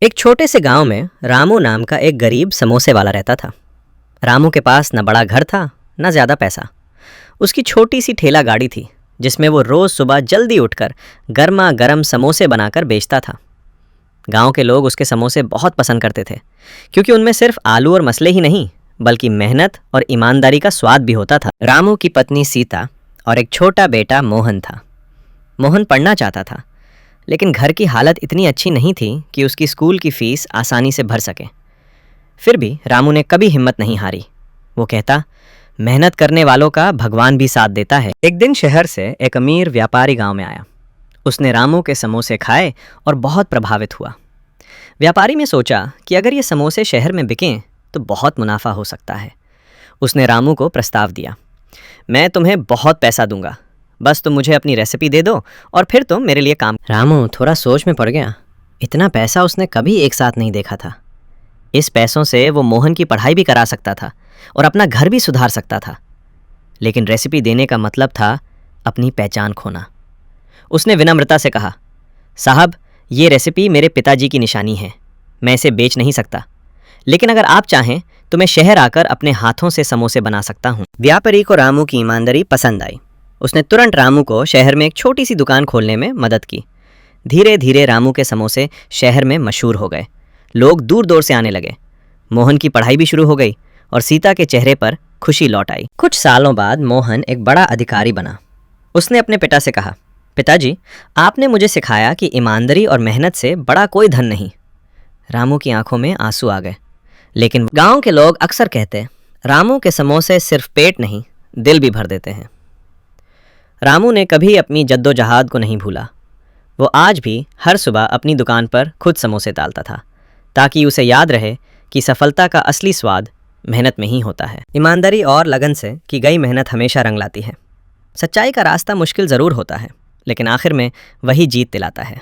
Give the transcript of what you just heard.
एक छोटे से गांव में रामू नाम का एक गरीब समोसे वाला रहता था। रामू के पास न बड़ा घर था न ज़्यादा पैसा। उसकी छोटी सी ठेला गाड़ी थी जिसमें वो रोज़ सुबह जल्दी उठकर गर्मा गर्म समोसे बनाकर बेचता था। गांव के लोग उसके समोसे बहुत पसंद करते थे क्योंकि उनमें सिर्फ आलू और मसले ही नहीं बल्कि मेहनत और ईमानदारी का स्वाद भी होता था। रामू की पत्नी सीता और एक छोटा बेटा मोहन था। मोहन पढ़ना चाहता था लेकिन घर की हालत इतनी अच्छी नहीं थी कि उसकी स्कूल की फ़ीस आसानी से भर सके। फिर भी रामू ने कभी हिम्मत नहीं हारी। वो कहता, मेहनत करने वालों का भगवान भी साथ देता है। एक दिन शहर से एक अमीर व्यापारी गांव में आया। उसने रामू के समोसे खाए और बहुत प्रभावित हुआ। व्यापारी ने सोचा कि अगर ये समोसे शहर में बिकें तो बहुत मुनाफा हो सकता है। उसने रामू को प्रस्ताव दिया, मैं तुम्हें बहुत पैसा दूंगा, बस तुम मुझे अपनी रेसिपी दे दो और फिर तुम मेरे लिए काम। रामू थोड़ा सोच में पड़ गया। इतना पैसा उसने कभी एक साथ नहीं देखा था। इस पैसों से वो मोहन की पढ़ाई भी करा सकता था और अपना घर भी सुधार सकता था। लेकिन रेसिपी देने का मतलब था अपनी पहचान खोना। उसने विनम्रता से कहा, साहब ये रेसिपी मेरे पिताजी की निशानी है, मैं इसे बेच नहीं सकता, लेकिन अगर आप चाहें तो मैं शहर आकर अपने हाथों से समोसे बना सकता हूँ। व्यापारी को रामू की ईमानदारी पसंद आई। उसने तुरंत रामू को शहर में एक छोटी सी दुकान खोलने में मदद की। धीरे धीरे रामू के समोसे शहर में मशहूर हो गए। लोग दूर दूर से आने लगे। मोहन की पढ़ाई भी शुरू हो गई और सीता के चेहरे पर खुशी लौट आई। कुछ सालों बाद मोहन एक बड़ा अधिकारी बना। उसने अपने पिता से कहा, पिताजी आपने मुझे सिखाया कि ईमानदारी और मेहनत से बड़ा कोई धन नहीं। रामू की आंखों में आंसू आ गए। लेकिन गांव के लोग अक्सर कहते, रामू के समोसे सिर्फ पेट नहीं दिल भी भर देते हैं। रामू ने कभी अपनी जद्दोजहद को नहीं भूला। वो आज भी हर सुबह अपनी दुकान पर खुद समोसे डालता था ताकि उसे याद रहे कि सफलता का असली स्वाद मेहनत में ही होता है। ईमानदारी और लगन से की गई मेहनत हमेशा रंग लाती है। सच्चाई का रास्ता मुश्किल ज़रूर होता है लेकिन आखिर में वही जीत दिलाता है।